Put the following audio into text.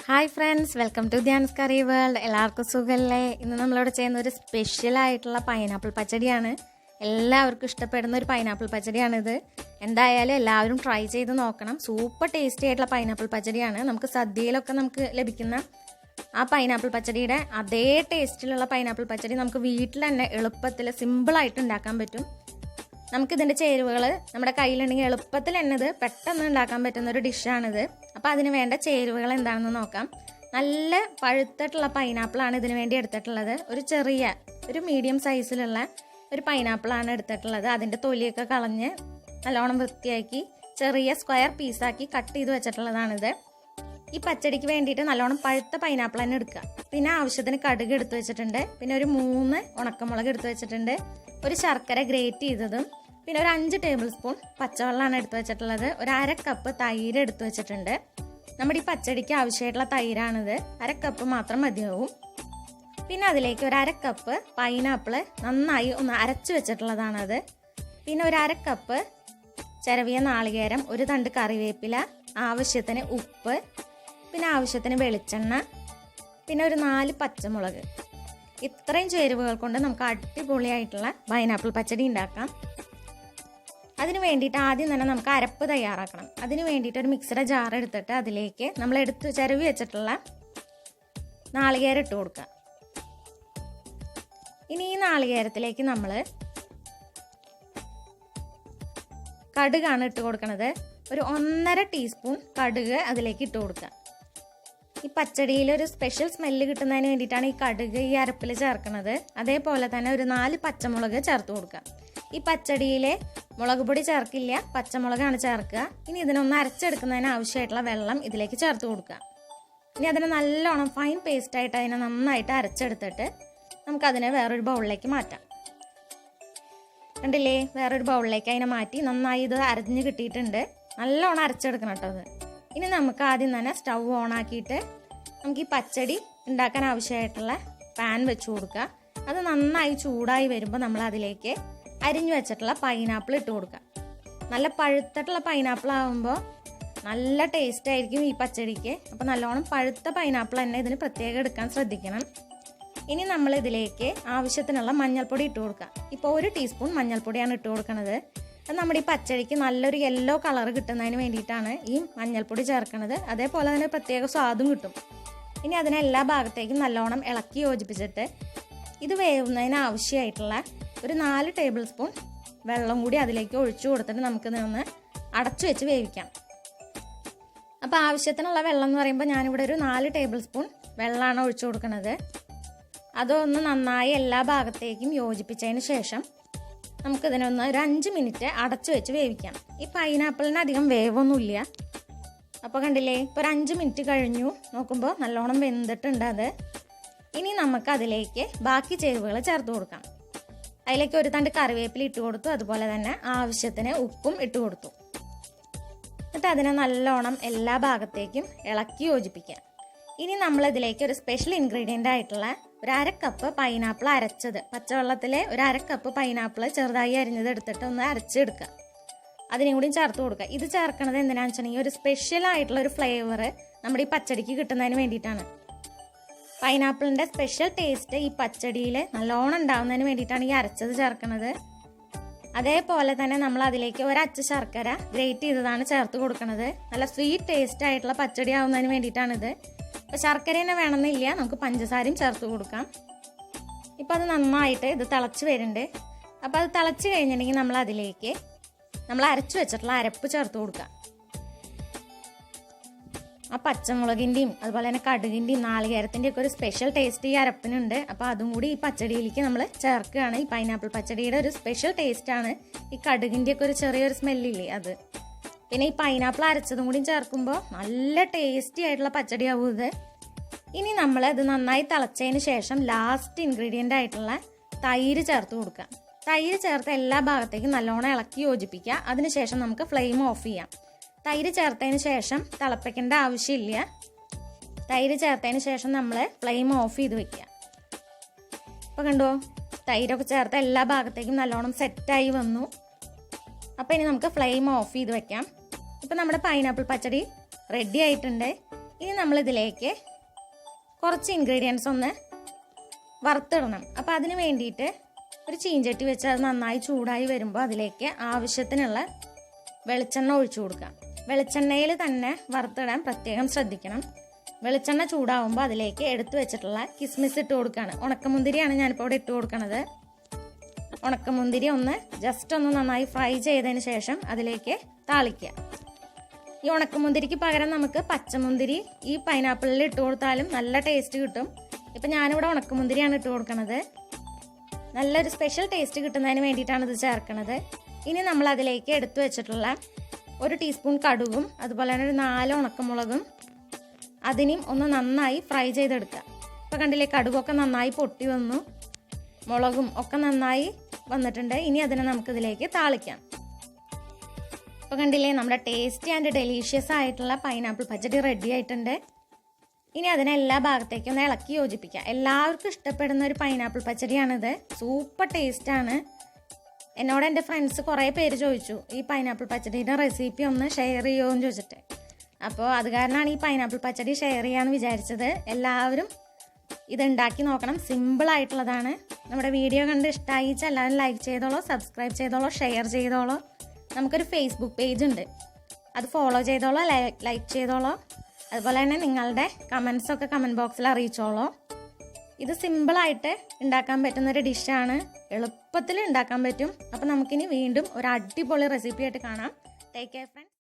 Hi friends, welcome to Dhyan's curry world. എല്ലാവർക്കും സുഖമല്ലേ? ഇന്ന് നമ്മളിവിടെ ചെയ്യുന്ന ഒരു സ്പെഷ്യലായിട്ടുള്ള പൈനാപ്പിൾ പച്ചടിയാണ്. എല്ലാവർക്കും ഇഷ്ടപ്പെടുന്ന ഒരു പൈനാപ്പിൾ പച്ചടിയാണിത്. എന്തായാലും എല്ലാവരും ട്രൈ ചെയ്ത് നോക്കണം. സൂപ്പർ ടേസ്റ്റി ആയിട്ടുള്ള പൈനാപ്പിൾ പച്ചടിയാണ്. നമുക്ക് സദ്യയിലൊക്കെ നമുക്ക് ലഭിക്കുന്ന ആ പൈനാപ്പിൾ പച്ചടിയുടെ അതേ ടേസ്റ്റിലുള്ള പൈനാപ്പിൾ പച്ചടി നമുക്ക് വീട്ടിൽ തന്നെ എളുപ്പത്തിൽ സിമ്പിളായിട്ട് ഉണ്ടാക്കാൻ പറ്റും. നമുക്കിതിൻ്റെ ചേരുവകൾ നമ്മുടെ കയ്യിലുണ്ടെങ്കിൽ എളുപ്പത്തിൽ തന്നെ ഇത് പെട്ടെന്ന് ഉണ്ടാക്കാൻ പറ്റുന്ന ഒരു ഡിഷാണിത്. അപ്പോൾ അതിന് വേണ്ട ചേരുവകൾ എന്താണെന്ന് നോക്കാം. നല്ല പഴുത്തിട്ടുള്ള പൈനാപ്പിളാണ് ഇതിന് വേണ്ടി എടുത്തിട്ടുള്ളത്. ഒരു മീഡിയം സൈസിലുള്ള ഒരു പൈനാപ്പിളാണ് എടുത്തിട്ടുള്ളത്. അതിൻ്റെ തൊലിയൊക്കെ കളഞ്ഞ് നല്ലോണം വൃത്തിയാക്കി ചെറിയ സ്ക്വയർ പീസാക്കി കട്ട് ചെയ്ത് വെച്ചിട്ടുള്ളതാണിത്. ഈ പച്ചടിക്ക് വേണ്ടിയിട്ട് നല്ലോണം പഴുത്ത പൈനാപ്പിൾ തന്നെ എടുക്കുക. പിന്നെ ആവശ്യത്തിന് കടുക് എടുത്തു വെച്ചിട്ടുണ്ട്. പിന്നെ ഒരു 3 ഉണക്കമുളക് എടുത്തു വെച്ചിട്ടുണ്ട്. ഒരു ശർക്കര ഗ്രേറ്റ് ചെയ്തതും പിന്നെ ഒരു 5 ടേബിൾ സ്പൂൺ പച്ചവെള്ളമാണ് എടുത്തു വെച്ചിട്ടുള്ളത്. ഒരു 1/2 കപ്പ് തൈര് എടുത്തു വെച്ചിട്ടുണ്ട്. നമ്മുടെ ഈ പച്ചടിക്ക് ആവശ്യമായിട്ടുള്ള തൈരാണിത്. 1/2 കപ്പ് മാത്രം മതിയാവും. പിന്നെ അതിലേക്ക് ഒരു 1/2 കപ്പ് പൈനാപ്പിൾ നന്നായി ഒന്ന് അരച്ചു വെച്ചിട്ടുള്ളതാണത്. പിന്നെ ഒരു 1/2 കപ്പ് ചിരവിയ നാളികേരം, ഒരു തണ്ട് കറിവേപ്പില, ആവശ്യത്തിന് ഉപ്പ്, പിന്നെ ആവശ്യത്തിന് വെളിച്ചെണ്ണ, പിന്നെ ഒരു 4 പച്ചമുളക്. ഇത്രയും ചേരുവകൾ കൊണ്ട് നമുക്ക് അടിപൊളിയായിട്ടുള്ള പൈനാപ്പിൾ പച്ചടി ഉണ്ടാക്കാം. അതിന് വേണ്ടിയിട്ട് ആദ്യം തന്നെ നമുക്ക് അരപ്പ് തയ്യാറാക്കണം. അതിന് വേണ്ടിയിട്ട് ഒരു മിക്സിയുടെ ജാർ എടുത്തിട്ട് അതിലേക്ക് നമ്മൾ ചിരവി വെച്ചിട്ടുള്ള നാളികേരം ഇട്ട് കൊടുക്കുക. ഇനി ഈ നാളികേരത്തിലേക്ക് നമ്മൾ കടുകാണ് ഇട്ട് കൊടുക്കുന്നത്. ഒരു 1.5 ടീസ്പൂൺ കടുക് അതിലേക്ക് ഇട്ട് കൊടുക്കുക. ഈ പച്ചടിയിൽ ഒരു സ്പെഷ്യൽ സ്മെല്ല് കിട്ടുന്നതിന് വേണ്ടിയിട്ടാണ് ഈ കടുക് ഈ അരപ്പിൽ ചേർക്കുന്നത്. അതേപോലെ തന്നെ ഒരു 4 പച്ചമുളക് ചേർത്ത് കൊടുക്കുക. ഈ പച്ചടിയിൽ മുളക് പൊടി ചേർക്കില്ല, പച്ചമുളകാണ് ചേർക്കുക. ഇനി ഇതിനൊന്ന് അരച്ചെടുക്കുന്നതിന് ആവശ്യമായിട്ടുള്ള വെള്ളം ഇതിലേക്ക് ചേർത്ത് കൊടുക്കുക. ഇനി അതിനെ നല്ലോണം ഫൈൻ പേസ്റ്റായിട്ട് അതിനെ നന്നായിട്ട് അരച്ചെടുത്തിട്ട് നമുക്കതിനെ വേറൊരു ബൗളിലേക്ക് മാറ്റാം. കണ്ടില്ലേ, വേറൊരു ബൗളിലേക്ക് അതിനെ മാറ്റി നന്നായി ഇത് അരഞ്ഞ് കിട്ടിയിട്ടുണ്ട്. നല്ലോണം അരച്ചെടുക്കണം കേട്ടോ അത്. ഇനി നമുക്ക് ആദ്യം തന്നെ സ്റ്റൗ ഓൺ ആക്കിയിട്ട് നമുക്ക് ഈ പച്ചടി ഉണ്ടാക്കാൻ ആവശ്യമായിട്ടുള്ള പാൻ വെച്ച് കൊടുക്കുക. അത് നന്നായി ചൂടായി വരുമ്പോൾ നമ്മൾ അതിലേക്ക് അരിഞ്ഞു വെച്ചിട്ടുള്ള പൈനാപ്പിൾ ഇട്ട് കൊടുക്കുക. നല്ല പഴുത്തിട്ടുള്ള പൈനാപ്പിൾ ആകുമ്പോൾ നല്ല ടേസ്റ്റ് ആയിരിക്കും ഈ പച്ചടിക്ക്. അപ്പോൾ നല്ലോണം പഴുത്ത പൈനാപ്പിൾ തന്നെ ഇതിന് പ്രത്യേകം എടുക്കാൻ ശ്രദ്ധിക്കണം. ഇനി നമ്മൾ ഇതിലേക്ക് ആവശ്യത്തിനുള്ള മഞ്ഞൾപ്പൊടി ഇട്ട് കൊടുക്കുക. ഇപ്പോൾ 1 ടീസ്പൂൺ മഞ്ഞൾപ്പൊടിയാണ് ഇട്ട് കൊടുക്കുന്നത്. അത് നമ്മുടെ ഈ പച്ചടിക്ക് നല്ലൊരു യെല്ലോ കളർ കിട്ടുന്നതിന് വേണ്ടിയിട്ടാണ് ഈ മഞ്ഞൾപ്പൊടി ചേർക്കുന്നത്. അതേപോലെ തന്നെ പ്രത്യേക സ്വാദും കിട്ടും. ഇനി അതിനെ എല്ലാ ഭാഗത്തേക്കും നല്ലോണം ഇളക്കി യോജിപ്പിച്ചിട്ട് ഇത് വേവുന്നതിന് ആവശ്യമായിട്ടുള്ള ഒരു 4 ടേബിൾ സ്പൂൺ വെള്ളം കൂടി അതിലേക്ക് ഒഴിച്ചു കൊടുത്തിട്ട് നമുക്കിതൊന്ന് അടച്ചു വെച്ച് വേവിക്കാം. അപ്പോൾ ആവശ്യത്തിനുള്ള വെള്ളം എന്ന് പറയുമ്പോൾ ഞാനിവിടെ ഒരു 4 ടേബിൾ സ്പൂൺ വെള്ളമാണ് ഒഴിച്ചു കൊടുക്കുന്നത്. അതൊന്ന് നന്നായി എല്ലാ ഭാഗത്തേക്കും യോജിപ്പിച്ചതിന് ശേഷം നമുക്കിതിനൊന്ന് ഒരു 5 മിനിറ്റ് അടച്ചു വെച്ച് വേവിക്കാം. ഈ പൈനാപ്പിളിന് അധികം വേവൊന്നുമില്ല. അപ്പോൾ കണ്ടില്ലേ, ഇപ്പോൾ ഒരു 5 മിനിറ്റ് കഴിഞ്ഞു. നോക്കുമ്പോൾ നല്ലോണം വെന്തിട്ടുണ്ട് അത്. ഇനി നമുക്ക് അതിലേക്ക് ബാക്കി ചേരുവകൾ ചേർത്ത് കൊടുക്കാം. അതിലേക്ക് ഒരു തണ്ട് കറിവേപ്പില ഇട്ട് കൊടുത്തു. അതുപോലെ തന്നെ ആവശ്യത്തിന് ഉപ്പും ഇട്ട് കൊടുത്തു. എന്നിട്ട് അതിനെ നല്ലോണം എല്ലാ ഭാഗത്തേക്കും ഇളക്കി യോജിപ്പിക്കാം. ഇനി നമ്മളിതിലേക്ക് ഒരു സ്പെഷ്യൽ ഇൻഗ്രീഡിയൻ്റ് ആയിട്ടുള്ള ഒരു 1/2 കപ്പ് പൈനാപ്പിൾ അരച്ചത്, പച്ചവെള്ളത്തിലെ ഒരു 1/2 കപ്പ് പൈനാപ്പിൾ ചെറുതായി അരിഞ്ഞത് എടുത്തിട്ട് ഒന്ന് അരച്ചെടുക്കുക. അതിനും കൂടി ചേർത്ത് കൊടുക്കുക. ഇത് ചേർക്കണത് എന്തിനാണെന്ന് വെച്ചിട്ടുണ്ടെങ്കിൽ ഒരു സ്പെഷ്യൽ ആയിട്ടുള്ള ഒരു ഫ്ലേവർ നമ്മുടെ ഈ പച്ചടിക്ക് കിട്ടുന്നതിന് വേണ്ടിയിട്ടാണ്. പൈനാപ്പിളിൻ്റെ സ്പെഷ്യൽ ടേസ്റ്റ് ഈ പച്ചടിയിൽ നല്ലോണം ഉണ്ടാകുന്നതിന് വേണ്ടിയിട്ടാണ് ഈ അരച്ചത് ചേർക്കുന്നത്. അതേപോലെ തന്നെ നമ്മൾ അതിലേക്ക് ഒരച്ച ശർക്കര ഗ്രേറ്റ് ചെയ്തതാണ് ചേർത്ത് കൊടുക്കുന്നത്. നല്ല സ്വീറ്റ് ടേസ്റ്റ് ആയിട്ടുള്ള പച്ചടി ആവുന്നതിന് വേണ്ടിയിട്ടാണിത്. അപ്പോൾ ശർക്കര തന്നെ വേണമെന്നില്ല, നമുക്ക് പഞ്ചസാരയും ചേർത്ത് കൊടുക്കാം. ഇപ്പോൾ അത് നന്നായിട്ട് ഇത് തിളച്ച് വരുന്നുണ്ട്. അപ്പോൾ അത് തിളച്ച് കഴിഞ്ഞിട്ടുണ്ടെങ്കിൽ നമ്മൾ അതിലേക്ക് നമ്മൾ അരച്ചു വെച്ചിട്ടുള്ള അരപ്പ് ചേർത്ത് കൊടുക്കുക. ആ പച്ചമുളകിൻ്റെയും അതുപോലെ തന്നെ കടുകിൻ്റെയും നാളികേരത്തിൻ്റെയും ഒക്കെ ഒരു സ്പെഷ്യൽ ടേസ്റ്റ് ഈ അരപ്പിനുണ്ട്. അപ്പോൾ അതും കൂടി ഈ പച്ചടിയിലേക്ക് നമ്മൾ ചേർക്കുകയാണ്. ഈ പൈനാപ്പിൾ പച്ചടിയുടെ ഒരു സ്പെഷ്യൽ ടേസ്റ്റാണ് ഈ കടുകിൻ്റെയൊക്കെ ഒരു ചെറിയൊരു സ്മെല്ലില്ലേ അത്. പിന്നെ ഈ പൈനാപ്പിൾ അരച്ചതും കൂടി ചേർക്കുമ്പോൾ നല്ല ടേസ്റ്റി ആയിട്ടുള്ള പച്ചടിയാവും ഇത്. ഇനി നമ്മൾ ഇത് നന്നായി തിളച്ചതിന് ശേഷം ലാസ്റ്റ് ഇൻഗ്രീഡിയൻ്റ് ആയിട്ടുള്ള തൈര് ചേർത്ത് കൊടുക്കുക. തൈര് ചേർത്ത് എല്ലാ ഭാഗത്തേക്കും നല്ലോണം ഇളക്കി യോജിപ്പിക്കുക. അതിനുശേഷം നമുക്ക് ഫ്ലെയിം ഓഫ് ചെയ്യാം. തൈര് ചേർത്തതിന് ശേഷം തിളപ്പിക്കേണ്ട ആവശ്യമില്ല. തൈര് ചേർത്തതിന് ശേഷം നമ്മൾ ഫ്ലെയിം ഓഫ് ചെയ്ത് വെക്കുക. അപ്പോൾ കണ്ടോ, തൈരൊക്കെ ചേർത്ത് എല്ലാ ഭാഗത്തേക്കും നല്ലോണം സെറ്റായി വന്നു. അപ്പോൾ ഇനി നമുക്ക് ഫ്ലെയിം ഓഫ് ചെയ്ത് വെക്കാം. ഇപ്പോൾ നമ്മുടെ പൈനാപ്പിൾ പച്ചടി റെഡി ആയിട്ടുണ്ട്. ഇനി നമ്മളിതിലേക്ക് കുറച്ച് ഇൻഗ്രീഡിയൻസ് ഒന്ന് വറുത്തിടണം. അപ്പോൾ അതിന് വേണ്ടിയിട്ട് ഒരു ചീഞ്ചട്ടി വെച്ച് അത് നന്നായി ചൂടായി വരുമ്പോൾ അതിലേക്ക് ആവശ്യത്തിനുള്ള വെളിച്ചെണ്ണ ഒഴിച്ചു കൊടുക്കാം. വെളിച്ചെണ്ണയിൽ തന്നെ വറുത്തിടാൻ പ്രത്യേകം ശ്രദ്ധിക്കണം. വെളിച്ചെണ്ണ ചൂടാവുമ്പോൾ അതിലേക്ക് എടുത്തു വെച്ചിട്ടുള്ള കിസ്മിസ് ഇട്ട് കൊടുക്കുകയാണ്. ഉണക്കമുന്തിരിയാണ് ഞാനിപ്പോൾ ഇവിടെ ഇട്ട് കൊടുക്കുന്നത്. ഉണക്കമുന്തിരി ഒന്ന് ജസ്റ്റ് ഒന്ന് നന്നായി ഫ്രൈ ചെയ്തതിന് ശേഷം അതിലേക്ക് താളിക്കുക. ഈ ഉണക്കമുന്തിരിക്ക് പകരം നമുക്ക് പച്ചമുന്തിരി ഈ പൈനാപ്പിളിൽ ഇട്ട് കൊടുത്താലും നല്ല ടേസ്റ്റ് കിട്ടും. ഇപ്പം ഞാനിവിടെ ഉണക്കമുന്തിരിയാണ് ഇട്ട് കൊടുക്കുന്നത്. നല്ലൊരു സ്പെഷ്യൽ ടേസ്റ്റ് കിട്ടുന്നതിന് വേണ്ടിയിട്ടാണ് ഇത് ചേർക്കുന്നത്. ഇനി നമ്മൾ അതിലേക്ക് എടുത്തു വെച്ചിട്ടുള്ള 1 ടീസ്പൂൺ കടുകും അതുപോലെ തന്നെ ഒരു 4 ഉണക്കമുളകും അതിനും ഒന്ന് നന്നായി ഫ്രൈ ചെയ്തെടുക്കുക. ഇപ്പോൾ കണ്ടില്ലേ, കടുകൊക്കെ നന്നായി പൊട്ടി വന്നു, മുളകും ഒക്കെ നന്നായി വന്നിട്ടുണ്ട്. ഇനി അതിനെ നമുക്കിതിലേക്ക് താളിക്കാം. ഇപ്പോൾ കണ്ടില്ലേ, നമ്മുടെ ടേസ്റ്റി ആൻഡ് ഡെലീഷ്യസ് ആയിട്ടുള്ള പൈനാപ്പിൾ പച്ചടി റെഡി ആയിട്ടുണ്ട്. ഇനി അതിനെ എല്ലാ ഭാഗത്തേക്കും ഒന്ന് ഇളക്കി യോജിപ്പിക്കാം. എല്ലാവർക്കും ഇഷ്ടപ്പെടുന്ന ഒരു പൈനാപ്പിൾ പച്ചടിയാണിത്. സൂപ്പർ ടേസ്റ്റാണ്. എന്നോട് എൻ്റെ ഫ്രണ്ട്സ് കുറേ പേര് ചോദിച്ചു ഈ പൈനാപ്പിൾ പച്ചടിയുടെ റെസിപ്പി ഒന്ന് ഷെയർ ചെയ്യുമോ എന്ന് ചോദിച്ചിട്ട്. അപ്പോൾ അത് കാരണമാണ് ഈ പൈനാപ്പിൾ പച്ചടി ഷെയർ ചെയ്യാമെന്ന് വിചാരിച്ചത്. എല്ലാവരും ഇതുണ്ടാക്കി നോക്കണം. സിമ്പിളായിട്ടുള്ളതാണ്. നമ്മുടെ വീഡിയോ കണ്ട് ഇഷ്ടമായി എല്ലാവരും ലൈക്ക് ചെയ്തോളൂ, സബ്സ്ക്രൈബ് ചെയ്തോളൂ, ഷെയർ ചെയ്തോളൂ. നമുക്കൊരു ഫേസ്ബുക്ക് പേജ് ഉണ്ട്, അത് ഫോളോ ചെയ്തോളൂ, ലൈക്ക് ചെയ്തോളൂ. അതുപോലെ തന്നെ നിങ്ങളുടെ കമൻസൊക്കെ കമൻറ്റ് ബോക്സിൽ അറിയിച്ചോളൂ. ഇത് സിമ്പിളായിട്ട് ഉണ്ടാക്കാൻ പറ്റുന്നൊരു ഡിഷാണ്. എളുപ്പത്തിൽ ഉണ്ടാക്കാൻ പറ്റും. അപ്പോൾ നമുക്കിനി വീണ്ടും ഒരു അടിപൊളി റെസിപ്പി ആയിട്ട് കാണാം. Take care friends.